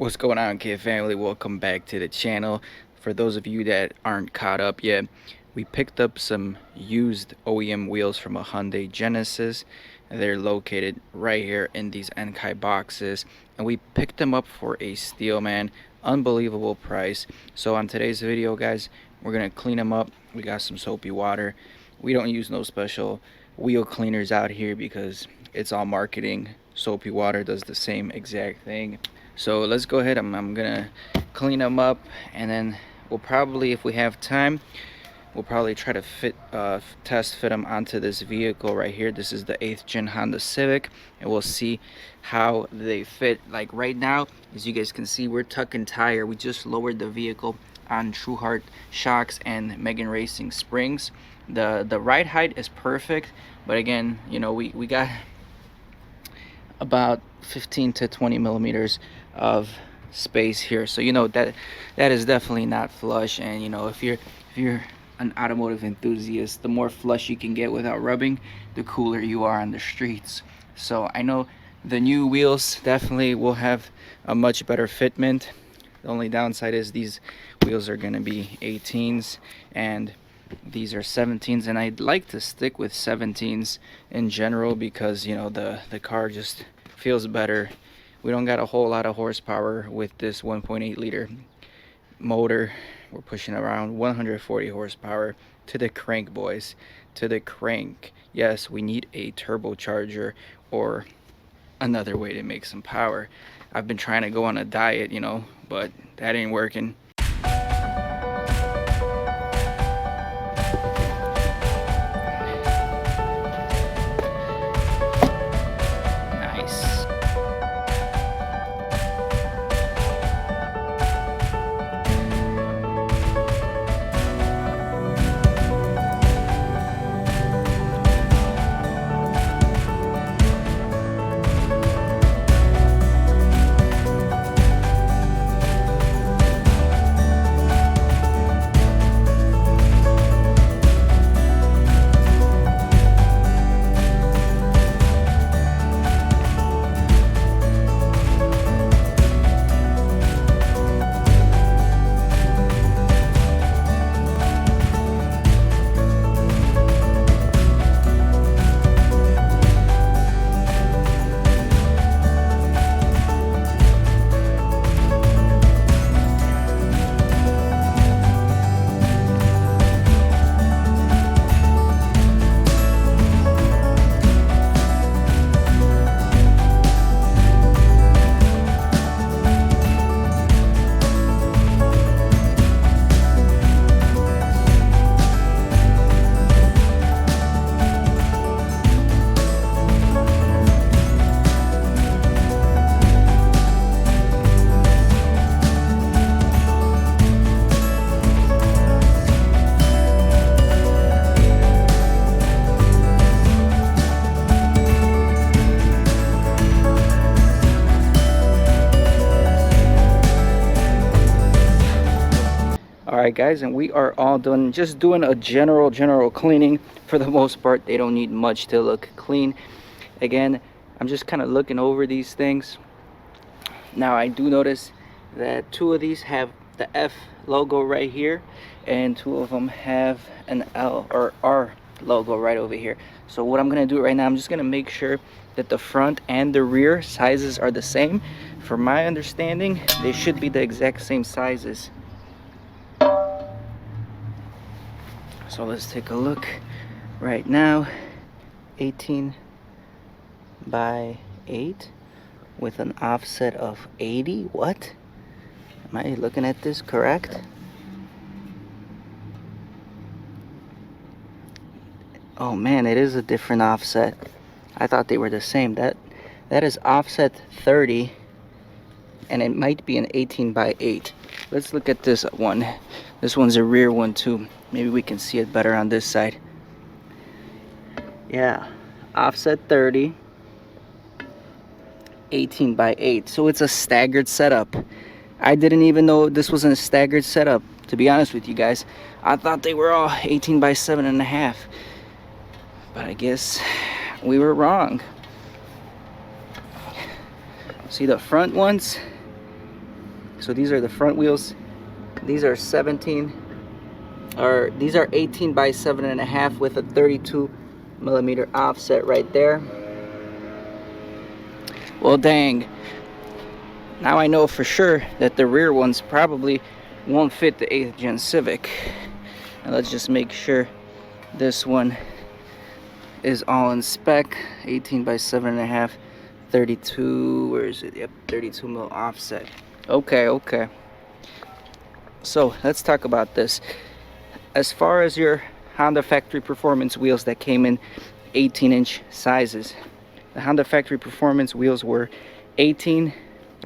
What's going on, kid family? Welcome back to the channel. For those of you that aren't caught up yet, we picked up some used OEM wheels from a Hyundai Genesis. They're located right here in these Enkai boxes, and we picked them up for a steal, man. Unbelievable price. So on today's video, guys, we're gonna clean them up. We got some soapy water. We don't use no special wheel cleaners out here because it's all marketing. Soapy water does the same exact thing. So let's go ahead. I'm gonna clean them up, and then we'll probably, if we have time, we'll probably try to test fit them onto this vehicle right here. This is the 8th gen Honda Civic, and we'll see how they fit. Like right now, as you guys can see, we're tucking tire. We just lowered the vehicle on True Heart shocks and Megan Racing springs. The ride height is perfect, but again, you know, we got about 15 to 20 millimeters of space here, so you know that is definitely not flush. And you know, if you're an automotive enthusiast, the more flush you can get without rubbing, the cooler you are on the streets. So I know the new wheels definitely will have a much better fitment. The only downside is these wheels are going to be 18s and these are 17s, and I'd like to stick with 17s in general because, you know, the car just feels better. We don't got a whole lot of horsepower with this 1.8 liter motor. We're pushing around 140 horsepower to the crank, boys, to the crank. Yes, we need a turbocharger or another way to make some power. I've been trying to go on a diet, you know, but that ain't working. Alright guys, and we are all done. Just doing a general cleaning. For the most part, they don't need much to look clean. Again, I'm just kind of looking over these things. Now I do notice that two of these have the F logo right here, and two of them have an L or R logo right over here. So what I'm gonna do right now, I'm just gonna make sure that the front and the rear sizes are the same. For my understanding, they should be the exact same sizes. So let's take a look right now. 18 by 8 with an offset of 80. What? Am I looking at this correct? Oh man, it is a different offset. I thought they were the same. That is offset 30, and it might be an 18 by 8. Let's look at this one. This one's a rear one too. Maybe we can see it better on this side. Yeah, offset 30, 18 by 8. So it's a staggered setup. I didn't even know this was a staggered setup, to be honest with you guys. I thought they were all 18 by 7.5. But I guess we were wrong. See, the front ones, So these are the front wheels. These are 18 by 7.5 with a 32mm offset right there. Well, dang. Now I know for sure that the rear ones probably won't fit the 8th gen Civic. Now let's just make sure this one is all in spec. 18 by 7.5, 32, where is it? Yep, 32mm offset. Okay. So let's talk about this. As far as your Honda factory performance wheels that came in 18-inch sizes, the Honda factory performance wheels were 18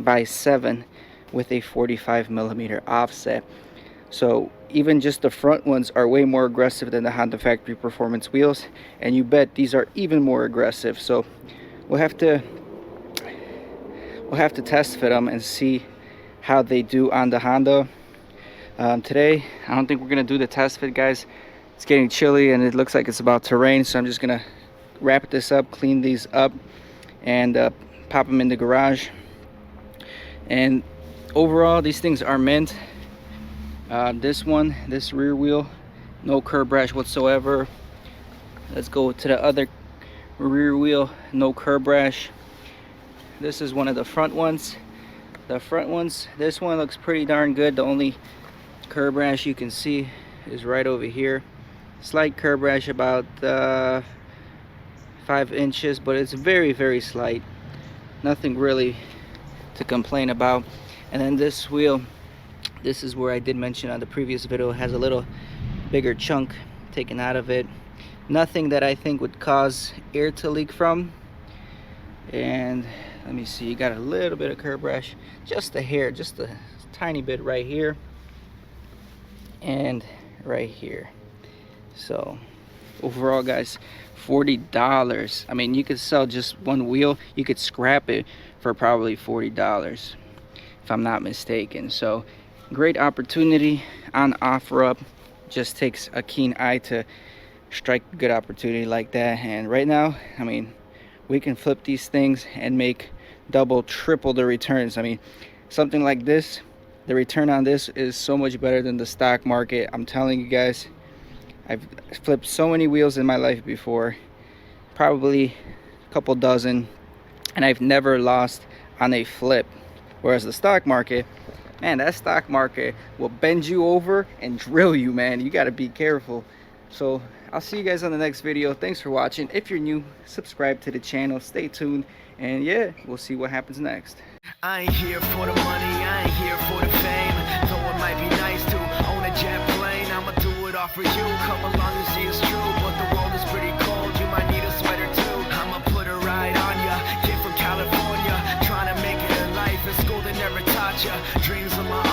by 7 with a 45mm offset. So even just the front ones are way more aggressive than the Honda factory performance wheels, and you bet these are even more aggressive. So we'll have to test fit them and see how they do on the Honda. Today I don't think we're gonna do the test fit, guys. It's getting chilly and it looks like it's about to rain, so I'm just gonna wrap this up, clean these up, and pop them in the garage. And overall, these things are mint. This rear wheel, no curb rash whatsoever. Let's go to the other rear wheel, no curb rash. This is one of the front ones. This one looks pretty darn good. The only curb rash you can see is right over here. Slight curb rash, about 5 inches, but it's very slight. Nothing really to complain about. And then this wheel, this is where I did mention on the previous video, has a little bigger chunk taken out of it. Nothing that I think would cause air to leak from. And let me see, you got a little bit of curb rash, just a hair, just a tiny bit right here and right here. So overall, guys, $40. I mean, you could sell just one wheel, you could scrap it for probably $40 if I'm not mistaken. So great opportunity on OfferUp. Just takes a keen eye to strike a good opportunity like that. And right now, I mean, we can flip these things and make double, triple the returns. I mean, something like this, the return on this is so much better than the stock market. I'm telling you guys, I've flipped so many wheels in my life before, probably a couple dozen, and I've never lost on a flip. Whereas the stock market, man, that stock market will bend you over and drill you, man. You got to be careful. So I'll see you guys on the next video. Thanks for watching. If you're new, subscribe to the channel, stay tuned, and yeah, we'll see what happens next. I ain't here for the money, I ain't here for the fame. Though it might be nice to own a jet plane, I'ma do it all for you. Come along and see it's true, but the world is pretty cold. You might need a sweater too. I'ma put a ride on ya. Kid from California, trying to make it in life. In school they never taught ya. Dreams of my